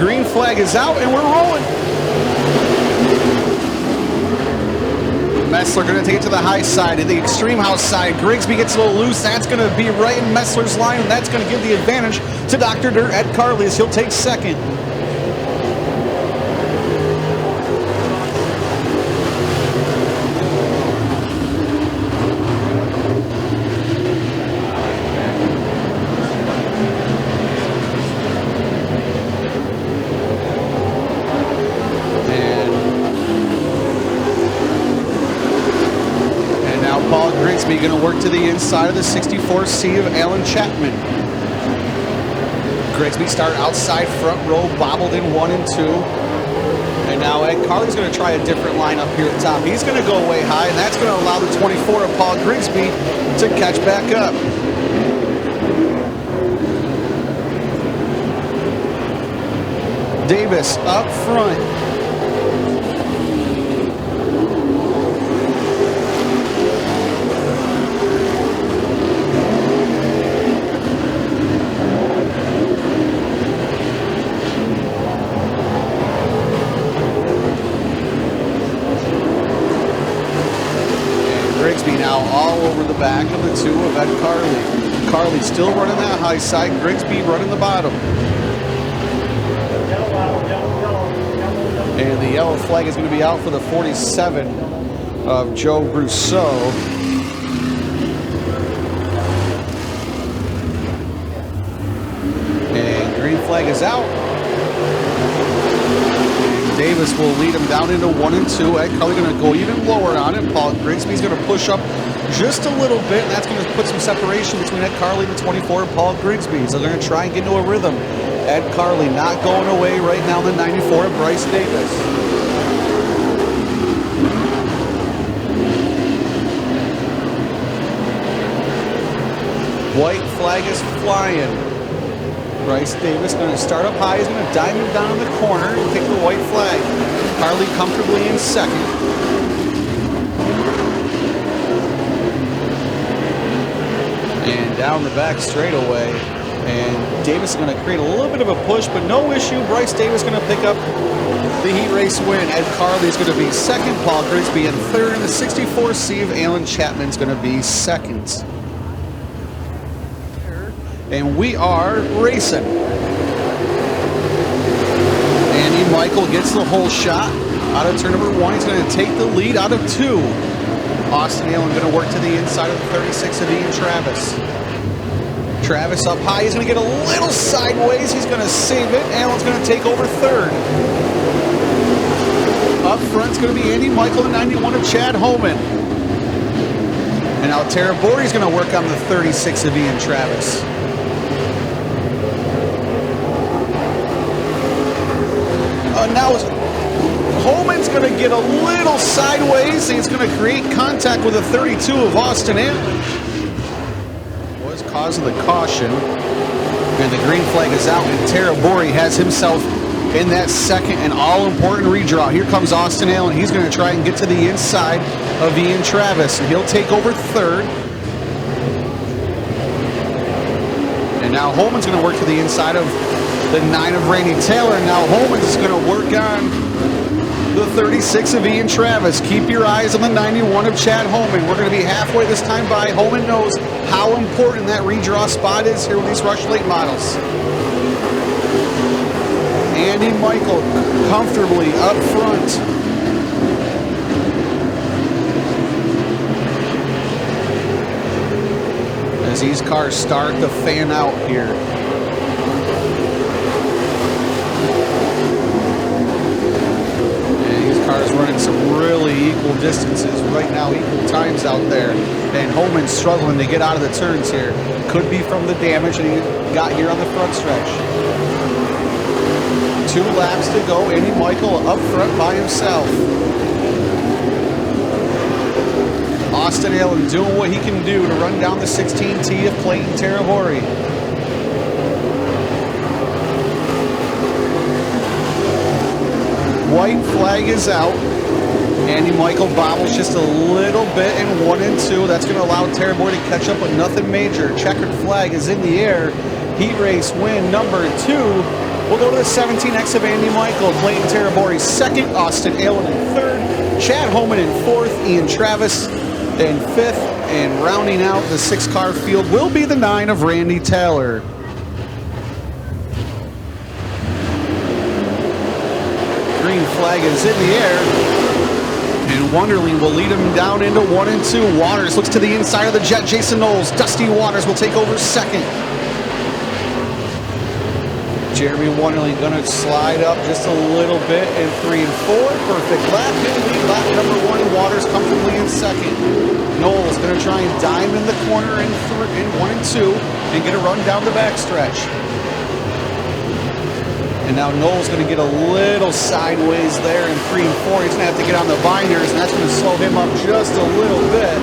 green flag is out, and we're rolling. Messler going to take it to the high side, to the extreme house side. Grigsby gets a little loose. That's going to be right in Messler's line, and that's going to give the advantage to Dr. Dirt Ed Carley as he'll take second. Grigsby going to work to the inside of the 64C of Alan Chapman. Grigsby start outside front row, bobbled in 1 and 2. And now Ed Carley's going to try a different lineup here at the top. He's going to go way high, and that's going to allow the 24 of Paul Grigsby to catch back up. Davis up front. Grigsby now all over the back of the 2 of Ed Carley. Carley still running that high side, Grigsby running the bottom. And the yellow flag is going to be out for the 47 of Joe Brousseau. And green flag is out. Davis will lead him down into 1 and 2. Ed Carley going to go even lower on it. Paul Grigsby's going to push up just a little bit, and that's going to put some separation between Ed Carley and the 24 and Paul Grigsby. So they're going to try and get into a rhythm. Ed Carley not going away right now, the 94 of Bryce Davis. White flag is flying. Bryce Davis going to start up high. He's going to diamond down in the corner and take the white flag. Carley comfortably in second. And down the back straightaway. And Davis is going to create a little bit of a push, but no issue. Bryce Davis going to pick up the heat race win. Ed Carley is going to be second. Paul Grigsby in third. And the 64C of Alan Chapman is going to be second. And we are racing. Andy Michael gets the whole shot out of turn number 1. He's going to take the lead out of 2. Austin Allen going to work to the inside of the 36 of Ian Travis. Travis up high. He's going to get a little sideways. He's going to save it. Allen's going to take over third. Up front's going to be Andy Michael, the 91 of Chad Homan. And now Tara Borey's going to work on the 36 of Ian Travis. Now Holman's going to get a little sideways, and he's going to create contact with a 32 of Austin Allen. Was cause of the caution, and the green flag is out, and Tara Borey has himself in that second and all-important redraw. Here comes Austin Allen. He's going to try and get to the inside of Ian Travis, and he'll take over third. And now Holman's going to work to the inside of the 9 of Randy Taylor. Now Holman's going to work on the 36 of Ian Travis. Keep your eyes on the 91 of Chad Holman. We're going to be halfway this time by. Holman knows how important that redraw spot is here with these Rush Late models. Andy Michael comfortably up front. As these cars start to fan out here. Cars running some really equal distances right now, equal times out there. And Holman's struggling to get out of the turns here. Could be from the damage that he got here on the front stretch. 2 laps to go. Andy Michael up front by himself. Austin Allen doing what he can do to run down the 16T of Clayton Terahori. White flag is out. Andy Michael bobbles just a little bit in 1 and 2. That's going to allow Terahori to catch up with nothing major. Checkered flag is in the air. Heat race win number 2 We'll go to the 17X of Andy Michael, Clayton Terabori second, Austin Allen in third, Chad Homan in fourth, Ian Travis in fifth, and rounding out the 6-car field will be the 9 of Randy Taylor. Green flag is in the air, and Wonderling will lead him down into 1 and 2. Waters looks to the inside of the jet. Jason Knowles, Dusty Waters will take over second. Jeremy Wonderling going to slide up just a little bit in 3 and 4. Perfect lap. Lead lap number 1. Waters comfortably in second. Knowles going to try and dime in the corner in 1 and 2 and get a run down the backstretch. And now Knowles going to get a little sideways there in 3 and 4. He's going to have to get on the binders, and that's going to slow him up just a little bit.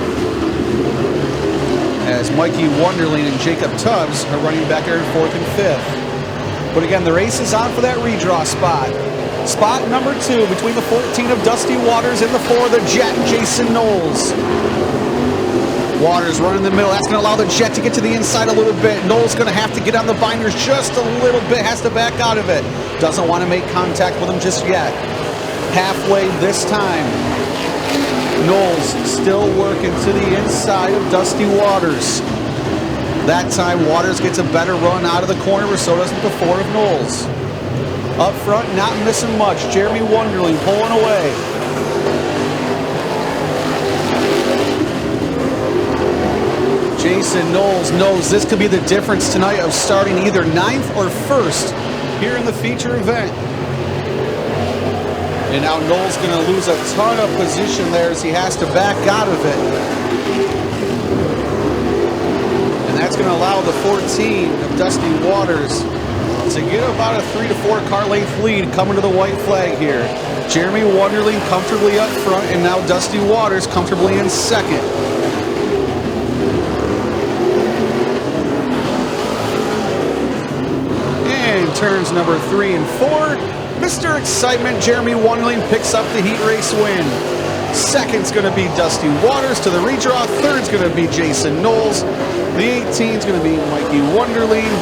As Mikey Wonderling and Jacob Tubbs are running back there in 4th and 5th. But again, the race is on for that redraw spot. Spot number 2 between the 14 of Dusty Waters and the 4 of the Jet, Jason Knowles. Waters running in the middle. That's going to allow the Jet to get to the inside a little bit. Knowles going to have to get on the binders just a little bit. Has to back out of it. Doesn't want to make contact with him just yet. Halfway this time. Knowles still working to the inside of Dusty Waters. That time, Waters gets a better run out of the corner, but so does the 4 of Knowles. Up front, not missing much. Jeremy Wonderling pulling away. Jason Knowles knows this could be the difference tonight of starting either 9th or 1st here in the feature event. And now Knowles going to lose a ton of position there as he has to back out of it. That's going to allow the 14 of Dusty Waters to get about a 3 to 4 car length lead coming to the white flag here. Jeremy Wonderling comfortably up front, and now Dusty Waters comfortably in second. And turns number 3 and 4. Mr. Excitement, Jeremy Wonderling picks up the heat race win. Second's going to be Dusty Waters to the redraw. Third's going to be Jason Knowles. The 18's going to be Mikey Wonderling.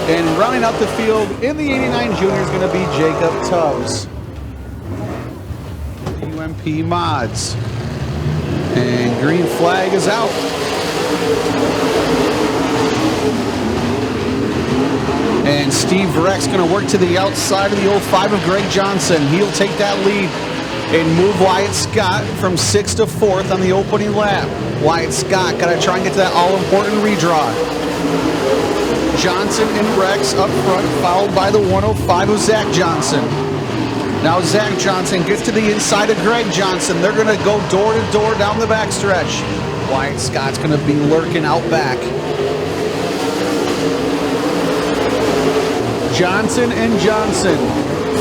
And rounding out the field in the 89 Junior is going to be Jacob Tubbs. UMP Mods. And green flag is out. And Steve Rex going to work to the outside of the 05 of Greg Johnson. He'll take that lead and move Wyatt Scott from 6th to 4th on the opening lap. Wyatt Scott got to try and get to that all-important redraw. Johnson and Rex up front, followed by the 105 of Zach Johnson. Now Zach Johnson gets to the inside of Greg Johnson. They're going to go door to door down the backstretch. Wyatt Scott's going to be lurking out back. Johnson and Johnson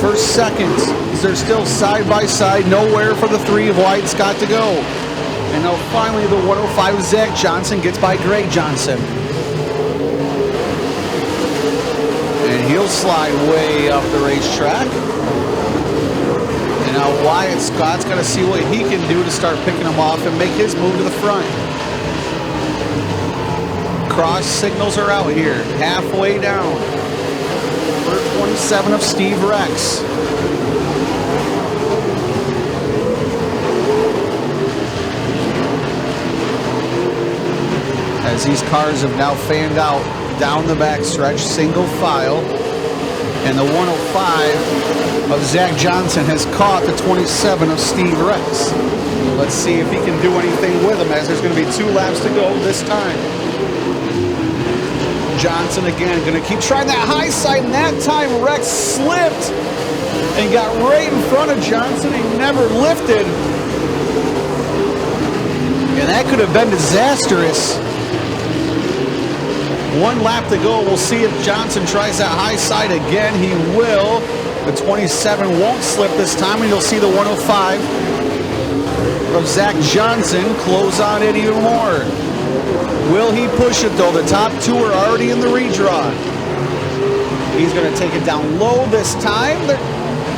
for seconds. They're still side by side, nowhere for the 3 of Wyatt Scott to go. And now finally the 105 of Zach Johnson gets by Greg Johnson. And he'll slide way up the racetrack. And now Wyatt Scott's got to see what he can do to start picking him off and make his move to the front. Cross signals are out here, halfway down. 27 of Steve Rex. As these cars have now fanned out down the backstretch, single file. And the 105 of Zach Johnson has caught the 27 of Steve Rex. Let's see if he can do anything with him, as there's going to be 2 laps to go this time. Johnson again going to keep trying that high side, and that time Rex slipped and got right in front of Johnson. He never lifted, and that could have been disastrous. 1 lap to go. We'll see if Johnson tries that high side again. He will. The 27 won't slip this time, and you'll see the 105 of Zach Johnson close on it even more. Will he push it, though? The top 2 are already in the redraw. He's going to take it down low this time. They're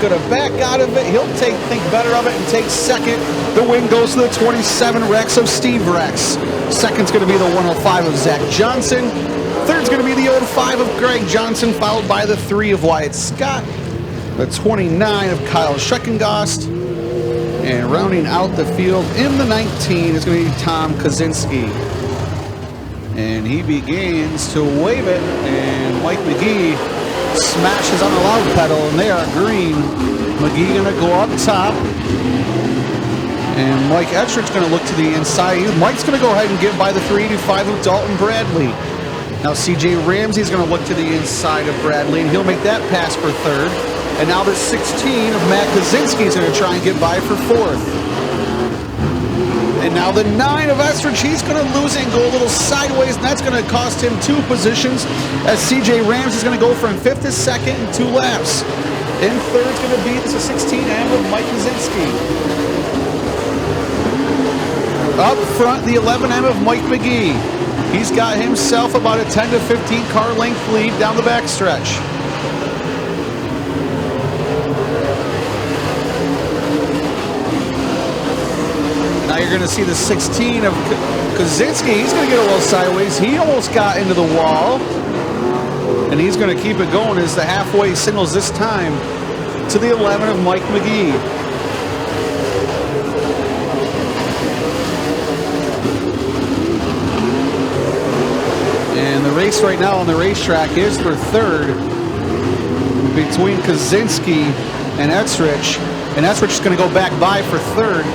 going to back out of it. He'll think better of it and take second. The win goes to the 27 Rex of Steve Rex. Second's going to be the 105 of Zach Johnson. Third's going to be the 05 of Greg Johnson, followed by the 3 of Wyatt Scott, the 29 of Kyle Schreckengost, and rounding out the field in the 19 is going to be Tom Kaczynski. And he begins to wave it, and Mike McGee smashes on the loud pedal, and they are green. McGee going to go up top, and Mike Etrich's going to look to the inside. Mike's going to go ahead and get by the 385 of Dalton Bradley. Now CJ Ramsey's going to look to the inside of Bradley, and he'll make that pass for third. And now the 16 of Matt Kaczynski is going to try and get by for fourth. And now the 9 of Estrich, he's going to lose it and go a little sideways, and that's going to cost him 2 positions, as CJ Ramsey's going to go from 5th to 2nd in 2 laps. In third is going to be the 16 and of Mike Kaczynski. Up front, the 11M of Mike McGee. He's got himself about a 10 to 15 car length lead down the backstretch. Now you're going to see the 16 of Kaczynski. He's going to get a little sideways. He almost got into the wall. And he's going to keep it going as the halfway signals this time to the 11 of Mike McGee. And the race right now on the racetrack is for third between Kaczynski and Estrich. And Estrich is going to go back by for third.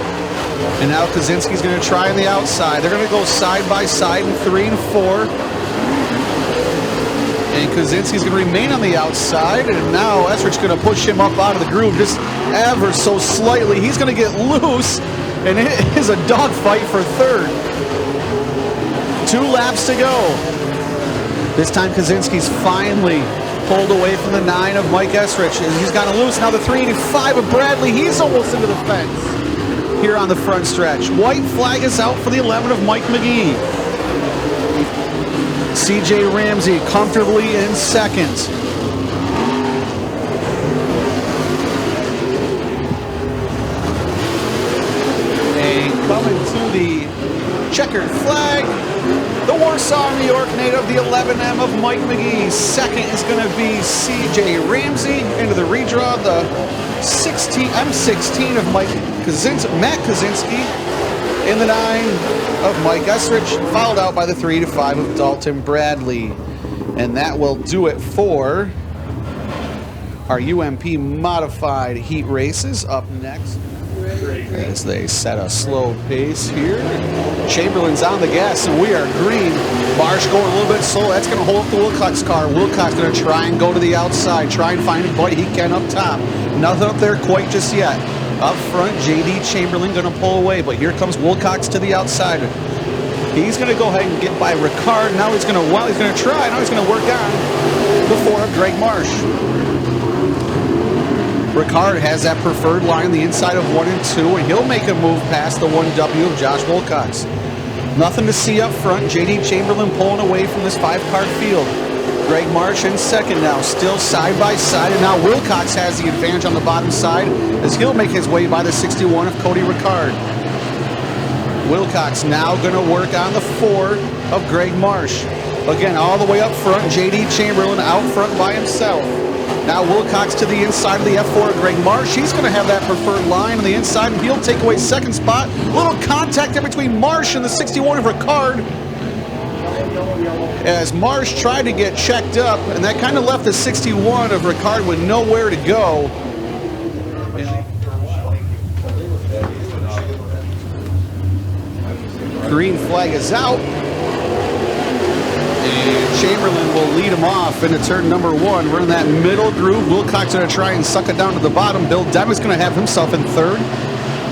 And now Kaczynski's going to try on the outside. They're going to go side by side in 3 and 4. And Kaczynski's going to remain on the outside. And now Estrich's going to push him up out of the groove just ever so slightly. He's going to get loose. And it is a dogfight for third. 2 laps to go. This time Kaczynski's finally pulled away from the 9 of Mike Estrich. And he's gotten loose. Now the 385 of Bradley. He's almost into the fence here on the front stretch. White flag is out for the 11 of Mike McGee. CJ Ramsey comfortably in second. And coming to the checkered flag, the Warsaw, New York native, the 11M of Mike McGee. Second is going to be CJ Ramsey. Into the redraw, the M16 of Matt Kaczynski, in the 9 of Mike Estrich, followed out by the 3 to 5 of Dalton Bradley. And that will do it for our UMP modified heat races. Up next, as they set a slow pace here, Chamberlain's on the gas, and we are green. Marsh going a little bit slow. That's going to hold up the Wilcox car. Wilcox going to try and go to the outside, try and find a bite he can up top. Nothing up there quite just yet. Up front, J.D. Chamberlain going to pull away, but here comes Wilcox to the outside. He's going to go ahead and get by Ricard. Now he's going to try. Now he's going to work on the 4 of Greg Marsh. Ricard has that preferred line, the inside of 1 and 2, and he'll make a move past the 1W of Josh Wilcox. Nothing to see up front. J.D. Chamberlain pulling away from this 5-car field. Greg Marsh in second now, still side by side, and now Wilcox has the advantage on the bottom side as he'll make his way by the 61 of Cody Ricard. Wilcox now going to work on the 4 of Greg Marsh. Again, all the way up front, J.D. Chamberlain out front by himself. Now Wilcox to the inside of the F4 of Greg Marsh. He's going to have that preferred line on the inside, and he'll take away second spot. A little contact in between Marsh and the 61 of Ricard, as Marsh tried to get checked up, and that kind of left the 61 of Ricard with nowhere to go. Green flag is out, and Chamberlain will lead him off into turn number 1. We're in that middle groove. Wilcox going to try and suck it down to the bottom. Bill Devin's going to have himself in third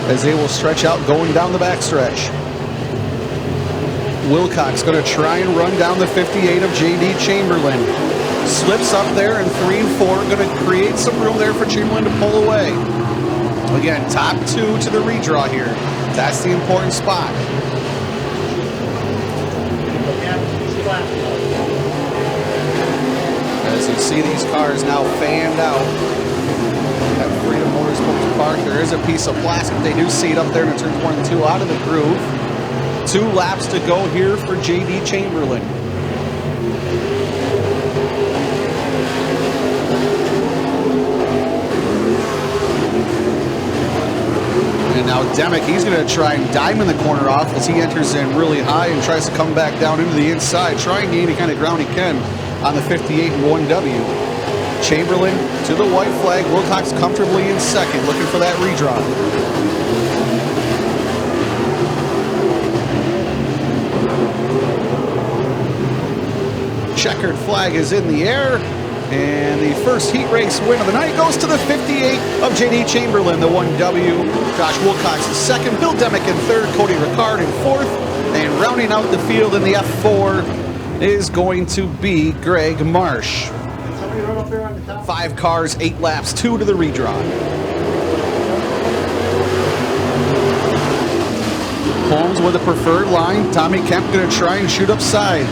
as they will stretch out going down the backstretch. Wilcox going to try and run down the 58 of J.D. Chamberlain. Slips up there in 3 and 4. Going to create some room there for Chamberlain to pull away. Again, top 2 to the redraw here. That's the important spot. As you see these cars now fanned out at Freedom Motorsports Park, there is a piece of plastic. They do see it up there in turns 1 and 2 out of the groove. 2 laps to go here for J.D. Chamberlain. And now Demick, he's going to try and diamond the corner off as he enters in really high and tries to come back down into the inside, trying to gain any kind of ground he can on the 58 and 1W. Chamberlain to the white flag. Wilcox comfortably in second, looking for that redraw. Checkered flag is in the air. And the first heat race win of the night goes to the 58 of J.D. Chamberlain, the 1W. Josh Wilcox is second, Bill Demick in third, Cody Ricard in fourth. And rounding out the field in the F4 is going to be Greg Marsh. 5 cars, 8 laps, 2 to the redraw. Holmes with a preferred line. Tommy Kemp going to try and shoot upside.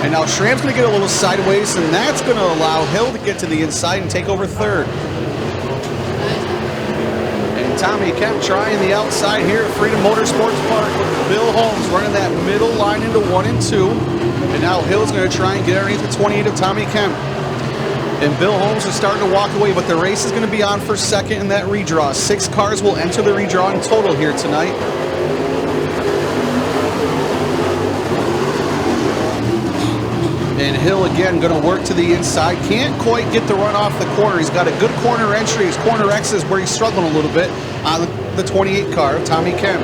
And now Schramm's going to get a little sideways, and that's going to allow Hill to get to the inside and take over third. And Tommy Kemp trying the outside here at Freedom Motorsports Park with Bill Holmes running that middle line into 1 and 2. And now Hill's going to try and get underneath the 28 of Tommy Kemp. And Bill Holmes is starting to walk away, but the race is going to be on for second in that redraw. 6 cars will enter the redraw in total here tonight. And Hill again going to work to the inside. Can't quite get the run off the corner. He's got a good corner entry. His corner X is where he's struggling a little bit on the 28 car of Tommy Kemp.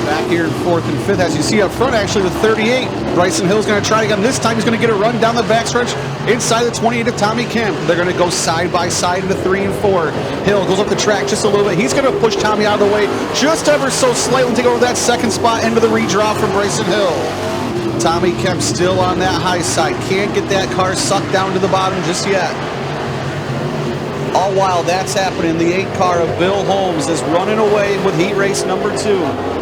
Back here in 4th and 5th. As you see up front, actually, with 38, Bryson Hill's going to try again. This time he's going to get a run down the backstretch inside the 28 of Tommy Kemp. They're going to go side by side into 3 and 4. Hill goes up the track just a little bit. He's going to push Tommy out of the way just ever so slightly and take over that second spot into the redraw from Bryson Hill. Tommy Kemp still on that high side. Can't get that car sucked down to the bottom just yet. All while that's happening, the 8 car of Bill Holmes is running away with heat race number 2.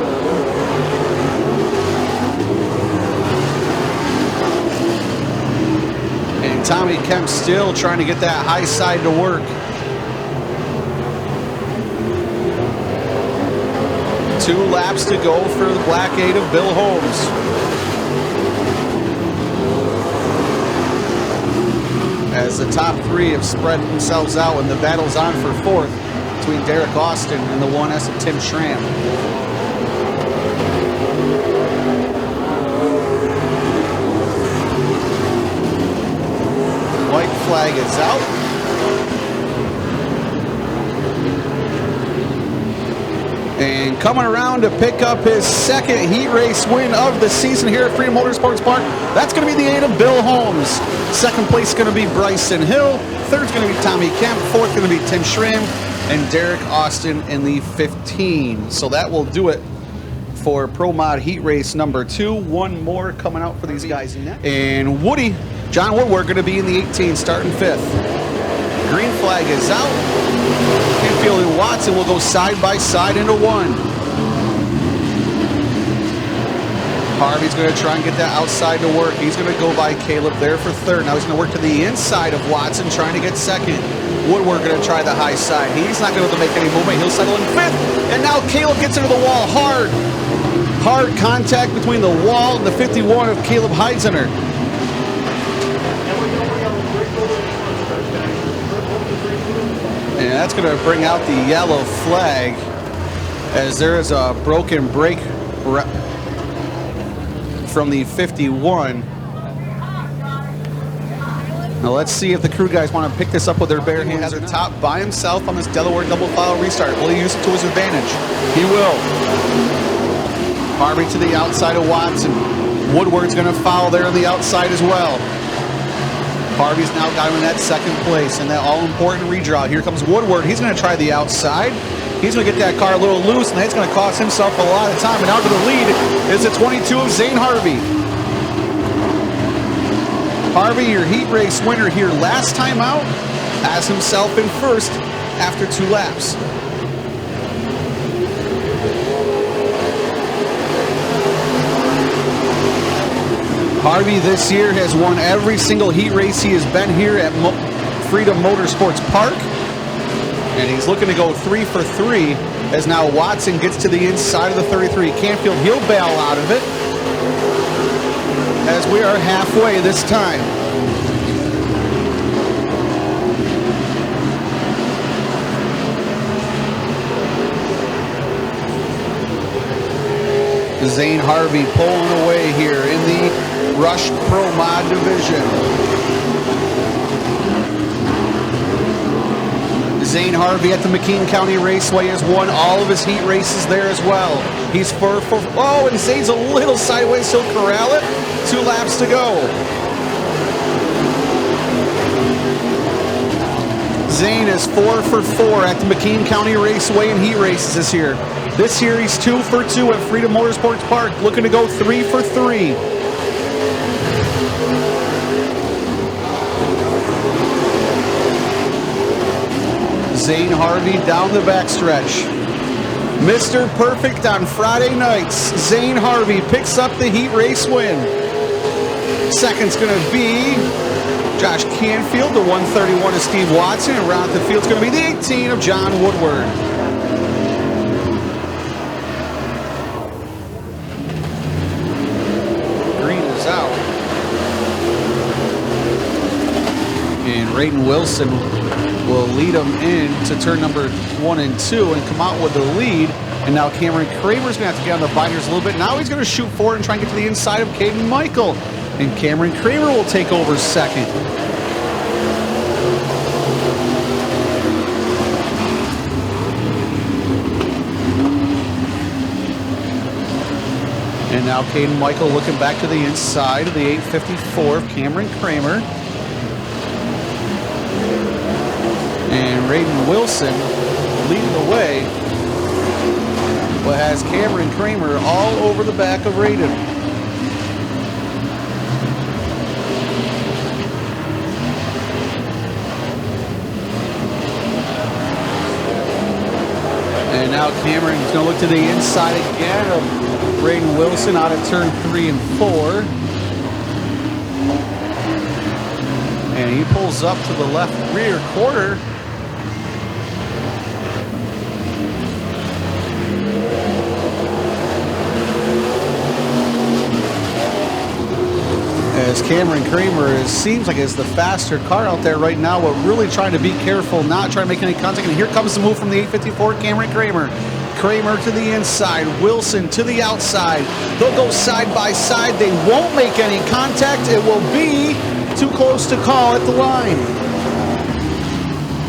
Tommy Kemp still trying to get that high side to work. Two laps to go for the black 8 of Bill Holmes. As the top 3 have spread themselves out and the battle's on for 4th between Derek Austin and the 1S of Tim Schramm. White flag is out. And coming around to pick up his second heat race win of the season here at Freedom Motorsports Park, that's going to be the 8 of Bill Holmes. Second place is going to be Bryson Hill. Third's going to be Tommy Kemp. Fourth going to be Tim Schramm. And Derek Austin in the 15. So that will do it for Pro Mod Heat Race number 2. One more coming out for these guys next. And Woody, John Woodward going to be in the 18, starting 5th. Green flag is out. Canfield and Watson will go side by side into 1. Harvey's going to try and get that outside to work. He's going to go by Caleb there for 3rd. Now he's going to work to the inside of Watson, trying to get 2nd. Woodward going to try the high side. He's not going to be able to make any movement. He'll settle in 5th. And now Caleb gets into the wall hard. Hard contact between the wall and the 51 of Caleb Heidziner. And that's going to bring out the yellow flag as there is a broken brake from the 51. Now let's see if the crew guys want to pick this up with their bare hands. He has her top by himself on this Delaware double file restart. Will he use it to his advantage? He will. Harvey to the outside of Watson. Woodward's going to foul there on the outside as well. Harvey's now got him in that 2nd place in that all-important redraw. Here comes Woodward. He's going to try the outside. He's going to get that car a little loose, and that's going to cost himself a lot of time. And out to the lead is the 22 of Zane Harvey. Harvey, your heat race winner here last time out, has himself in 1st after 2 laps. Harvey this year has won every single heat race he has been here at Freedom Motorsports Park. And he's looking to go 3 for 3 as now Watson gets to the inside of the 33. Canfield, he'll bail out of it as we are halfway this time. Zane Harvey pulling away here in the Rush Pro Mod division. Zane Harvey at the McKean County Raceway has won all of his heat races there as well. He's oh, and Zane's a little sideways. He'll corral it. 2 laps to go. Zane is 4 for 4 at the McKean County Raceway in heat races this year. This year he's 2 for 2 at Freedom Motorsports Park, looking to go 3 for 3. Zane Harvey down the backstretch. Mr. Perfect on Friday nights. Zane Harvey picks up the heat race win. Second's going to be Josh Canfield. The 131 is Steve Watson. And round the field's going to be the 18 of John Woodward. Green is out. And Raiden Wilson will lead them in to turn number 1 and 2 and come out with the lead. And now Cameron Kramer's going to have to get on the binders a little bit. Now he's going to shoot forward and try and get to the inside of Caden Michael. And Cameron Kramer will take over second. And now Caden Michael looking back to the inside of the 854 of Cameron Kramer. And Raiden Wilson leading the way, but has Cameron Kramer all over the back of Raiden. And now Cameron is going to look to the inside again of Raiden Wilson out of turn 3 and 4. And he pulls up to the left rear quarter. As Cameron Kramer seems like is the faster car out there right now, but really trying to be careful, not trying to make any contact. And here comes the move from the 854, Cameron Kramer. Kramer to the inside, Wilson to the outside. They'll go side by side. They won't make any contact. It will be too close to call at the line.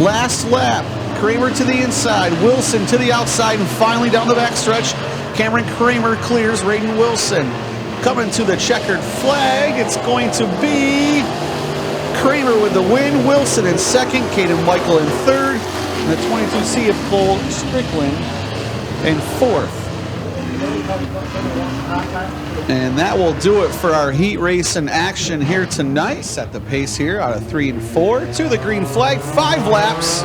Last lap, Kramer to the inside, Wilson to the outside, and finally down the backstretch, Cameron Kramer clears Raiden Wilson. Coming to the checkered flag, it's going to be Kramer with the win, Wilson in second, Caden Michael in third, and the 22C of Cole Strickland in fourth. And that will do it for our heat race in action here tonight. Set the pace here out of 3 and 4 to the green flag, 5 laps.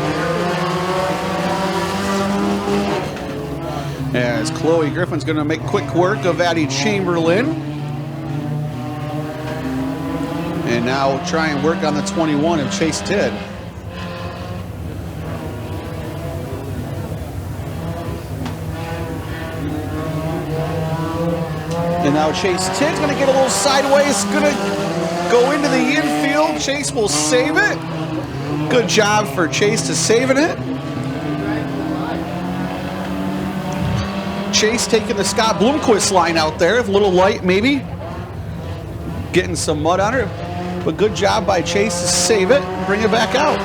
As Chloe Griffin's going to make quick work of Addie Chamberlain. And now try and work on the 21 of Chase Tidd. And now Chase Tidd's going to get a little sideways, going to go into the infield. Chase will save it. Good job for Chase to saving it. Chase taking the Scott Bloomquist line out there, a little light maybe. Getting some mud on her. But good job by Chase to save it and bring it back out.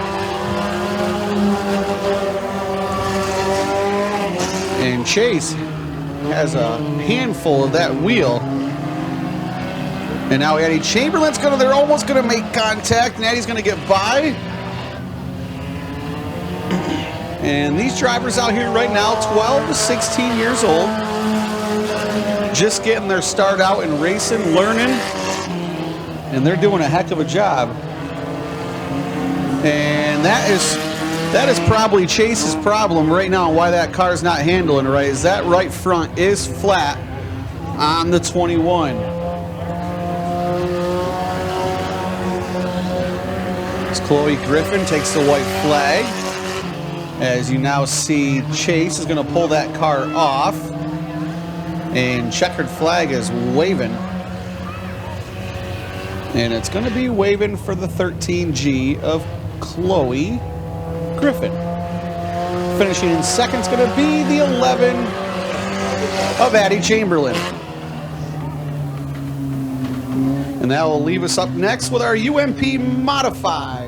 And Chase has a handful of that wheel. And now Addie Chamberlain's they're almost gonna make contact, and Addie's gonna get by. And these drivers out here right now, 12 to 16 years old, just getting their start out in racing, learning. And they're doing a heck of a job. And that is probably Chase's problem right now, why that car's not handling right, is that right front is flat on the 21. As Chloe Griffin takes the white flag As you now see, Chase is going to pull that car off. And checkered flag is waving. And it's going to be waving for the 13G of Chloe Griffin. Finishing in second is going to be the 11 of Addie Chamberlain. And that will leave us up next with our UMP Modified.